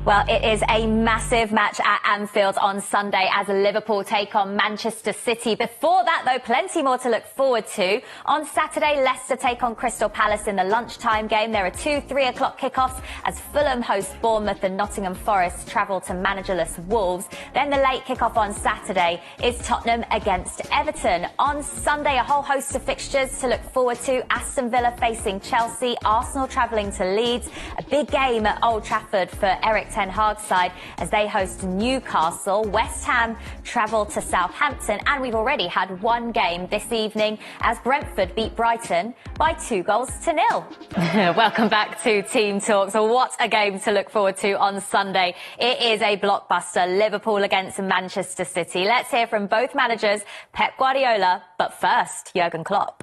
Well, it is a massive match at Anfield on Sunday as Liverpool take on Manchester City. Before that, though, plenty more to look forward to. On Saturday, Leicester take on Crystal Palace in the lunchtime game. There are 2 3 o'clock kickoffs as Fulham host Bournemouth and Nottingham Forest travel to managerless Wolves. Then the late kickoff on Saturday is Tottenham against Everton. On Sunday, a whole host of fixtures to look forward to. Aston Villa facing Chelsea, Arsenal travelling to Leeds. A big game at Old Trafford for Eric Ten Hag's side as they host Newcastle. West Ham travel to Southampton, and we've already had one game this evening as Brentford beat Brighton by 2-0. Welcome back to Team Talks. What a game to look forward to on Sunday. It is a blockbuster, Liverpool against Manchester City. Let's hear from both managers, Pep Guardiola, but first, Jurgen Klopp.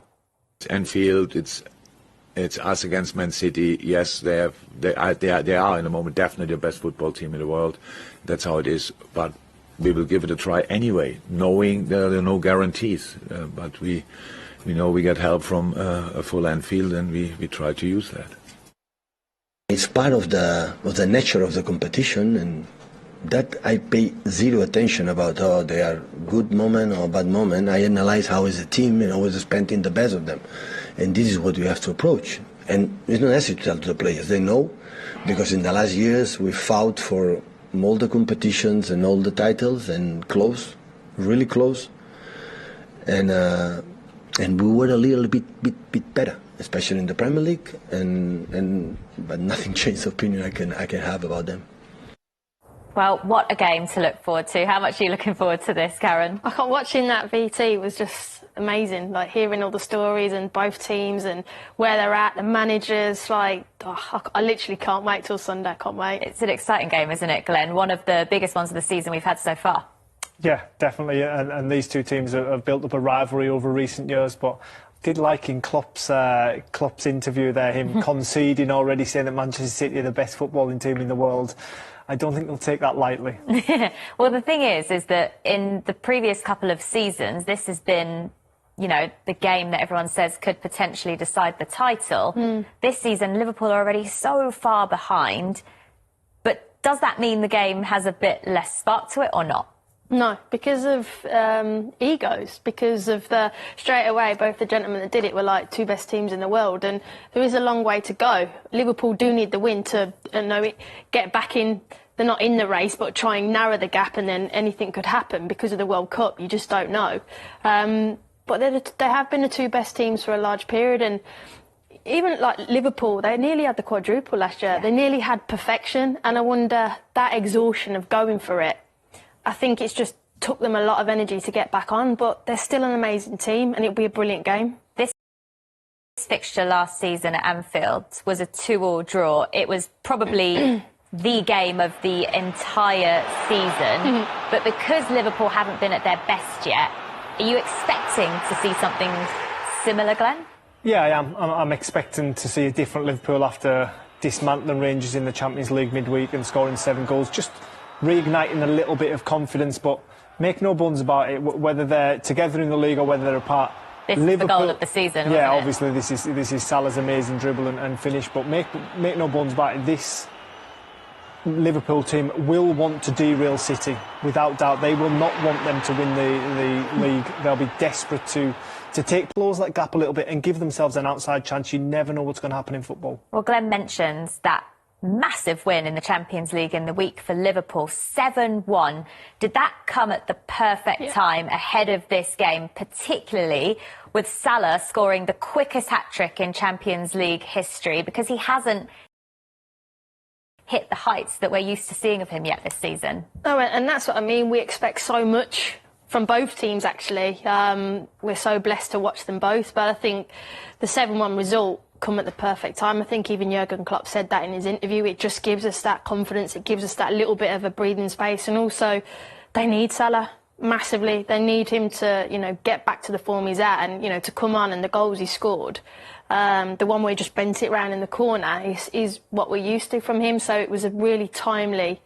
Anfield, it's us against Man City. Yes, they are in the moment definitely the best football team in the world. That's how it is. But we will give it a try anyway, knowing there are no guarantees. But we know we get help from a full Anfield, and we try to use that. It's part of the nature of the competition, and that I pay zero attention about they are good moment or bad moment. I analyze how is the team and always spending the best of them. And this is what we have to approach. And it's not necessary to tell to the players. They know, because in the last years we fought for all the competitions and all the titles, and close, really close. And we were a little bit better, especially in the Premier League. But nothing changed the opinion I can have about them. Well, what a game to look forward to. How much are you looking forward to this, Karen? Watching that VT was just amazing, like hearing all the stories and both teams and where they're at, the managers, I literally can't wait till Sunday. I can't wait. It's an exciting game, isn't it, Glenn? One of the biggest ones of the season we've had so far. Yeah, definitely, and these two teams have built up a rivalry over recent years, but did like in Klopp's interview there, him conceding already, saying that Manchester City are the best footballing team in the world. I don't think they'll take that lightly. Well, the thing is that in the previous couple of seasons, this has been, the game that everyone says could potentially decide the title. This season, Liverpool are already so far behind. But does that mean the game has a bit less spark to it or not? No, because of egos, because of straight away, both the gentlemen that did it were like two best teams in the world, and there is a long way to go. Liverpool do need the win to get back in. They're not in the race, but try and narrow the gap, and then anything could happen because of the World Cup. You just don't know. But they have been the two best teams for a large period, and even like Liverpool, they nearly had the quadruple last year. Yeah. They nearly had perfection, and I wonder that exhaustion of going for it. I think it's just took them a lot of energy to get back on, but they're still an amazing team, and it'll be a brilliant game. This fixture last season at Anfield was a 2-2 draw. It was probably the game of the entire season. But because Liverpool haven't been at their best yet, are you expecting to see something similar, Glenn? Yeah, I am. I'm expecting to see a different Liverpool after dismantling Rangers in the Champions League midweek and scoring 7 goals. Just reigniting a little bit of confidence, but make no bones about it, whether they're together in the league or whether they're apart. This is the goal of the season, yeah, obviously this is Salah's amazing dribble and finish, but make no bones about it, this Liverpool team will want to derail City, without doubt. They will not want them to win the league. They'll be desperate to take close that gap a little bit and give themselves an outside chance. You never know what's going to happen in football. Well, Glenn mentions that massive win in the Champions League in the week for Liverpool, 7-1. Did that come at the perfect time ahead of this game, particularly with Salah scoring the quickest hat-trick in Champions League history, because he hasn't hit the heights that we're used to seeing of him yet this season? Oh, and that's what I mean. We expect so much from both teams, actually. We're so blessed to watch them both, but I think the 7-1 result come at the perfect time. I think even Jurgen Klopp said that in his interview. It just gives us that confidence. It gives us that little bit of a breathing space. And also, they need Salah massively. They need him to, get back to the form he's at and, to come on, and the goals he scored. The one where he just bent it round in the corner is what we're used to from him. So it was a really timely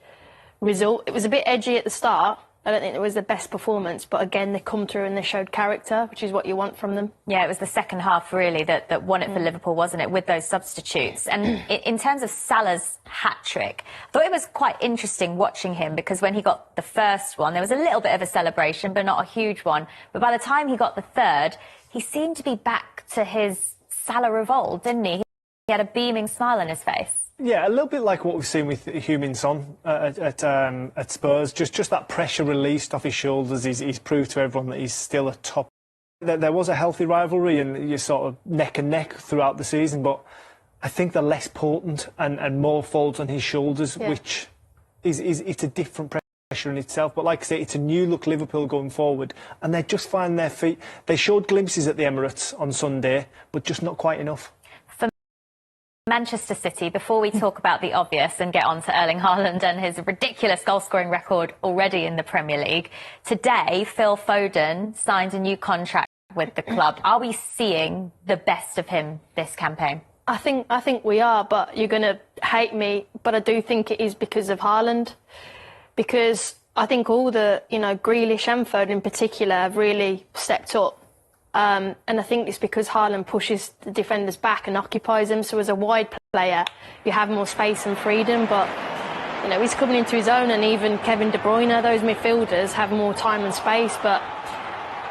result. It was a bit edgy at the start. I don't think it was the best performance, but again, they come through and they showed character, which is what you want from them. Yeah, it was the second half really that won it for Liverpool, wasn't it, with those substitutes. And in terms of Salah's hat-trick, I thought it was quite interesting watching him, because when he got the first one, there was a little bit of a celebration, but not a huge one. But by the time he got the third, he seemed to be back to his Salah of old, didn't he? He had a beaming smile on his face. Yeah, a little bit like what we've seen with Heung-min Son at Spurs. Just that pressure released off his shoulders. He's proved to everyone that he's still a top. There was a healthy rivalry, and you're sort of neck and neck throughout the season, but I think they're less potent and more falls on his shoulders, which is it's a different pressure in itself. But like I say, it's a new look Liverpool going forward, and they're just finding their feet. They showed glimpses at the Emirates on Sunday, but just not quite enough. Manchester City, before we talk about the obvious and get on to Erling Haaland and his ridiculous goal-scoring record already in the Premier League, today Phil Foden signed a new contract with the club. Are we seeing the best of him this campaign? I think we are, but you're going to hate me, but I do think it is because of Haaland. Because I think all the, Grealish and Foden in particular have really stepped up. And I think it's because Haaland pushes the defenders back and occupies them. So as a wide player, you have more space and freedom. But, he's coming into his own, and even Kevin De Bruyne, those midfielders have more time and space. But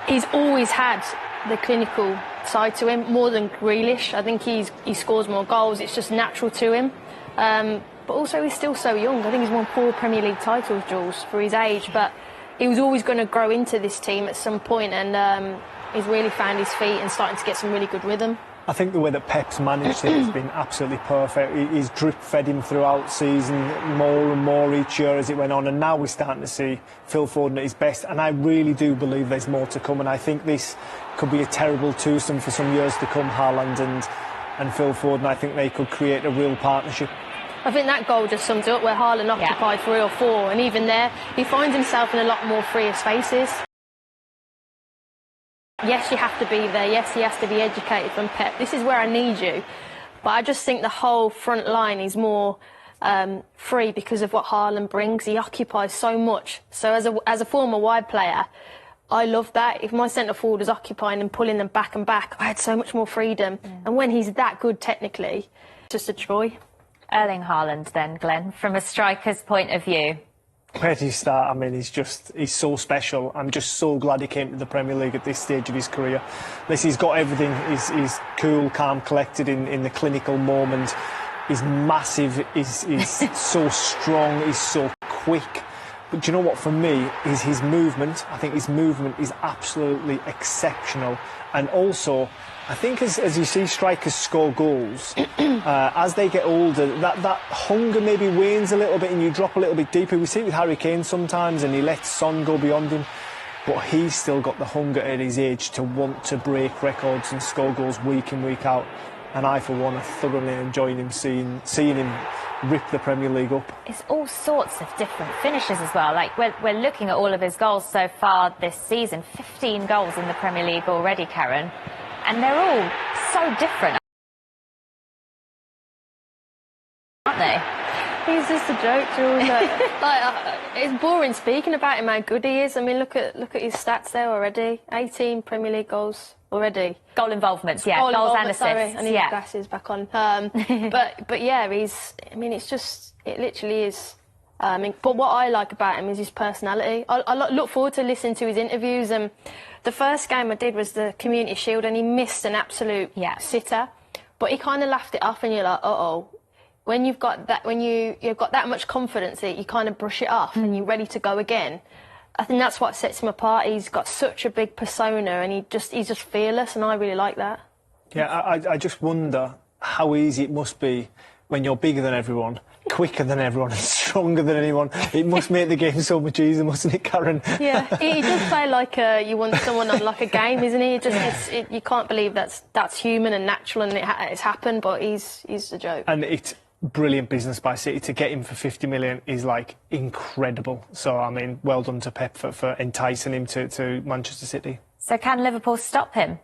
he's always had the clinical side to him, more than Grealish. I think he scores more goals. It's just natural to him. But also he's still so young. I think he's won 4 Premier League titles, Jules, for his age. But he was always going to grow into this team at some point, and he's really found his feet and starting to get some really good rhythm. I think the way that Pep's managed it has been absolutely perfect. He's drip-fed him throughout season, more and more each year as it went on, and now we're starting to see Phil Foden at his best, and I really do believe there's more to come, and I think this could be a terrible twosome for some years to come, Haaland and Phil Foden. I think they could create a real partnership. I think that goal just sums it up, where Haaland occupied 3 or 4, and even there, he finds himself in a lot more freer spaces. Yes, you have to be there. Yes, he has to be educated from Pep. This is where I need you. But I just think the whole front line is more free because of what Haaland brings. He occupies so much. So as a former wide player, I love that. If my centre forward was occupying and pulling them back and back, I had so much more freedom. And when he's that good technically, it's just a joy. Erling Haaland then, Glenn, from a striker's point of view. Where do you start? I mean, he's so special. I'm just so glad he came to the Premier League at this stage of his career. He's got everything. He's cool, calm, collected in the clinical moment. He's massive. He's so strong. He's so quick. But do you know what, for me, is his movement. I think his movement is absolutely exceptional. And also, I think as you see strikers score goals, as they get older, that hunger maybe wanes a little bit and you drop a little bit deeper. We see it with Harry Kane sometimes, and he lets Son go beyond him. But he's still got the hunger at his age to want to break records and score goals week in, week out. And I, for one, are thoroughly enjoying him, seeing him rip the Premier League up. It's all sorts of different finishes as well. Like, we're looking at all of his goals so far this season. 15 goals in the Premier League already, Karen. And they're all so different, aren't they? He's just a joke, Jules. It's boring speaking about him, how good he is. I mean, look at his stats there already. 18 Premier League goals already. Goal involvements, yeah. Goals and assists. Sorry, I need my glasses back on. But yeah, it literally is. But what I like about him is his personality. I look forward to listening to his interviews. The first game I did was the Community Shield, and he missed an absolute sitter. But he kind of laughed it off, and you're like, uh-oh. When you've got that much confidence that you kind of brush it off and you're ready to go again, I think that's what sets him apart. He's got such a big persona, and he's just fearless, and I really like that. Yeah, I just wonder how easy it must be when you're bigger than everyone, quicker than everyone, and stronger than anyone. It must make the game so much easier, mustn't it, Karen? Yeah, he does play like you want someone on like a game, isn't he? You can't believe that's human and natural, and it's happened, but he's a joke. And it's brilliant business by City. To get him for 50 million is like incredible. So I mean, well done to Pep for enticing him to Manchester City. So can Liverpool stop him?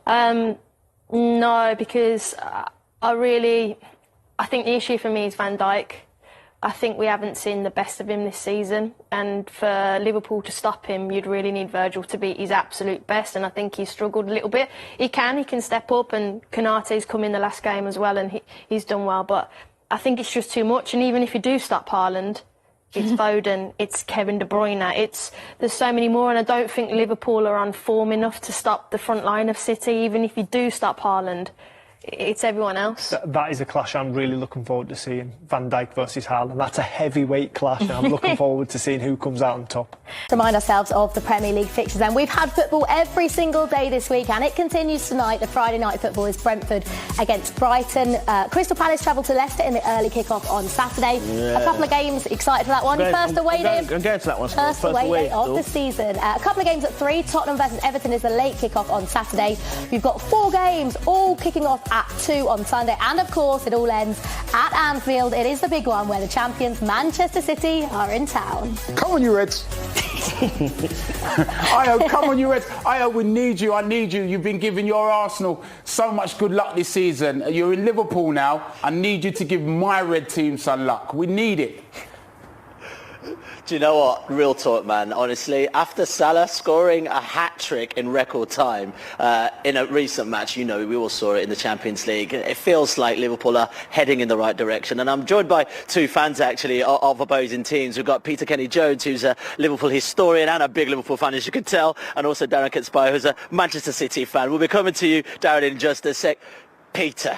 No, because I think the issue for me is Van Dijk. I think we haven't seen the best of him this season, and for Liverpool to stop him, you'd really need Virgil to be his absolute best, and I think he's struggled a little bit. He can step up, and Konate's come in the last game as well, and he's done well, but I think it's just too much. And even if you do stop Haaland, it's Foden, it's Kevin De Bruyne, there's so many more, and I don't think Liverpool are on form enough to stop the front line of City. Even if you do stop Haaland, it's everyone else. That is a clash I'm really looking forward to seeing. Van Dijk versus Haaland. That's a heavyweight clash, and I'm looking forward to seeing who comes out on top. Remind ourselves of the Premier League fixtures, and we've had football every single day this week, and it continues tonight. The Friday night football is Brentford against Brighton. Crystal Palace travel to Leicester in the early kick-off on Saturday. A couple of games, excited for that one. First away day. I'm going to that one. First away day of the season. A couple of games at 3. Tottenham versus Everton is the late kick-off on Saturday. We've got 4 games, all kicking off at 2 on Sunday, and of course it all ends at Anfield. It is the big one where the champions Manchester City are in town. Come on, you Reds. Come on, you Reds. We need you. I need you. You've been giving your Arsenal so much good luck this season. You're in Liverpool now. I need you to give my red team some luck. We need it. Do you know what? Real talk, man. Honestly, after Salah scoring a hat-trick in record time in a recent match, we all saw it in the Champions League. It feels like Liverpool are heading in the right direction. And I'm joined by 2 fans, actually, of opposing teams. We've got Peter Kenny-Jones, who's a Liverpool historian and a big Liverpool fan, as you can tell, and also Darren Kitspire, who's a Manchester City fan. We'll be coming to you, Darren, in just a sec. Peter,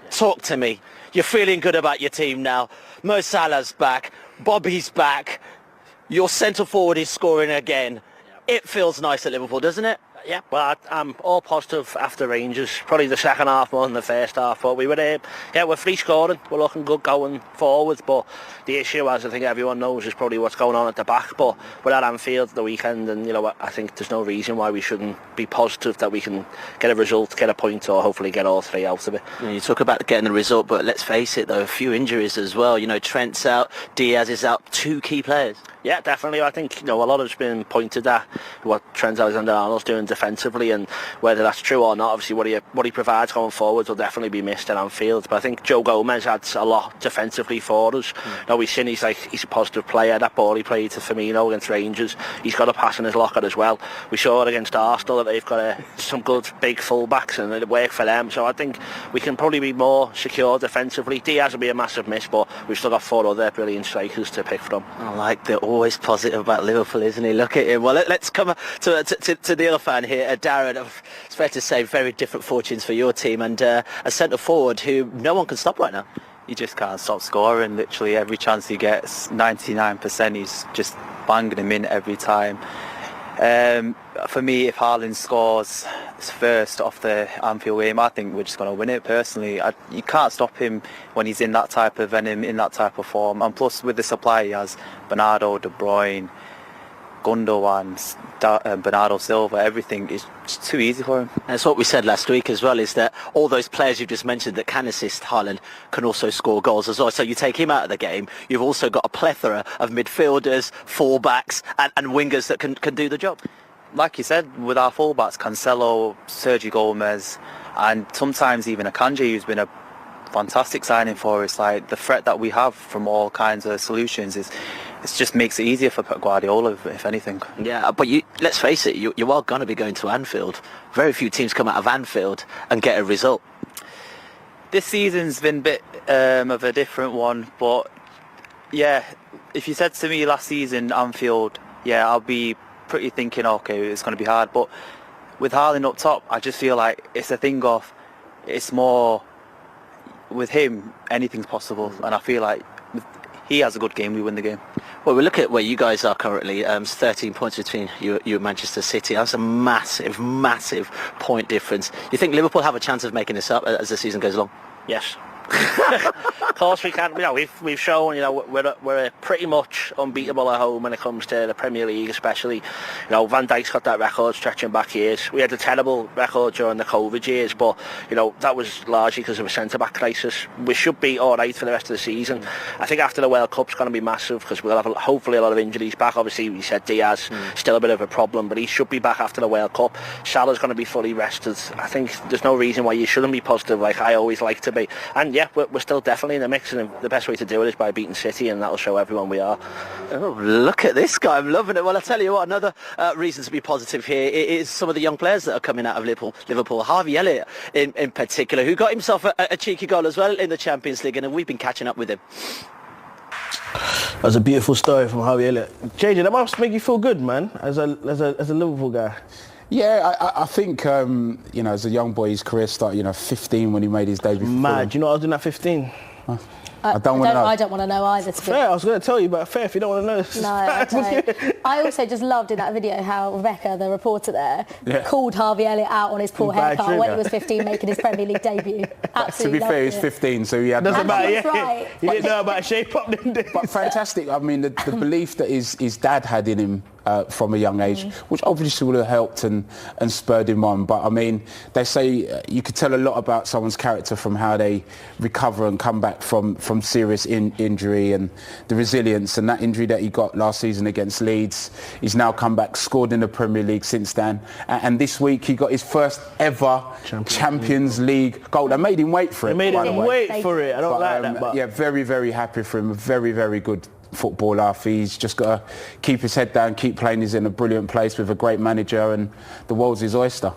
talk to me. You're feeling good about your team now. Mo Salah's back. Bobby's back. Your centre forward is scoring again. It feels nice at Liverpool, doesn't it? Yeah, well, I'm all positive after Rangers. Probably the second half more than the first half. But we're free scoring. We're looking good going forwards. But the issue, as I think everyone knows, is probably what's going on at the back. But we're at Anfield the weekend, and I think there's no reason why we shouldn't be positive that we can get a result, get a point, or hopefully get all 3 out of it. You talk about getting the result, but let's face it, though, a few injuries as well. Trent's out, Diaz is out, 2 key players. Yeah, definitely. I think a lot has been pointed at what Trent Alexander-Arnold's doing defensively, and whether that's true or not, obviously what he provides going forward will definitely be missed at Anfield. But I think Joe Gomez adds a lot defensively for us. We've seen he's a positive player. That ball he played to Firmino against Rangers, he's got a pass in his locker as well. We saw it against Arsenal that they've got some good big full-backs, and it worked for them. So I think we can probably be more secure defensively. Diaz will be a massive miss, but we've still got 4 other brilliant strikers to pick from. I like the always positive about Liverpool, isn't he? Look at him. Well, let's come to the other fan here, Darren. It's fair to say very different fortunes for your team, and a centre forward who no one can stop right now. He just can't stop scoring. Literally every chance he gets, 99%, he's just banging him in every time. For me, if Haaland scores first off the Anfield game, I think we're just going to win it personally. You can't stop him when he's in that type of venom, in that type of form. And plus, with the supply he has, Bernardo, De Bruyne, Gundogan, Bernardo Silva, everything is just too easy for him. That's what we said last week as well, is that all those players you've just mentioned that can assist Haaland can also score goals as well. So you take him out of the game, you've also got a plethora of midfielders, full-backs and wingers that can do the job. Like you said, with our full-backs, Cancelo, Sergio Gomez, and sometimes even Akanji, who's been a fantastic signing for us. Like, the threat that we have from all kinds of solutions it just makes it easier for Pep Guardiola, if anything. Yeah, but let's face it, you are going to be going to Anfield. Very few teams come out of Anfield and get a result. This season's been a bit of a different one, but yeah, if you said to me last season, Anfield, yeah, I'll be pretty thinking, okay, it's going to be hard. But with Haaland up top, I just feel like it's a thing of, it's more, with him, anything's possible. And I feel like he has a good game, we win the game. Well, we look at where you guys are currently. 13 points between you and Manchester City. That's a massive, massive point difference. You think Liverpool have a chance of making this up as the season goes along? Yes. Of course we can. We've shown we're pretty much unbeatable at home when it comes to the Premier League, especially. Van Dijk's got that record stretching back years. We had a terrible record during the COVID years, but that was largely because of a centre back crisis. We should be all right for the rest of the season. I think after the World Cup's going to be massive because we'll have hopefully a lot of injuries back. Obviously, we said Diaz still a bit of a problem, but he should be back after the World Cup. Salah's going to be fully rested. I think there's no reason why you shouldn't be positive like I always like to be. And yeah, we're still definitely in the mix, and the best way to do it is by beating City, and that'll show everyone we are. Oh, look at this guy, I'm loving it. Well, I tell you what, another reason to be positive here is some of the young players that are coming out of Liverpool. Harvey Elliott in particular, who got himself a cheeky goal as well in the Champions League, and we've been catching up with him. That was a beautiful story from Harvey Elliott. JJ, that must make you feel good, man, as a Liverpool guy. Yeah, I think, as a young boy, his career started, 15 when he made his debut. Mad. You know what I was doing at 15? I don't want to know. I don't want to know either. Fair, I was going to tell you, but fair if you don't want to know. No, I don't. I also just loved in that video how Rebecca, the reporter there, called Harvey Elliott out on his poor haircut when he was 15 making his Premier League debut. Absolutely. To be fair, he was 15, so he had... Doesn't matter, yeah. Right. He didn't know about shape up, didn't he? But fantastic. I mean, the belief that his dad had in him from a young age, which obviously would have helped and spurred him on. But I mean, they say you could tell a lot about someone's character from how they recover and come back from serious injury, and the resilience. And that injury that he got last season against Leeds, he's now come back, scored in the Premier League since then. And this week he got his first ever Champions League goal. They made him wait for it. They made him wait for it. I don't like that. But yeah, very, very happy for him. A very, very good footballer. He's just got to keep his head down, keep playing. He's in a brilliant place with a great manager, and the world's his oyster,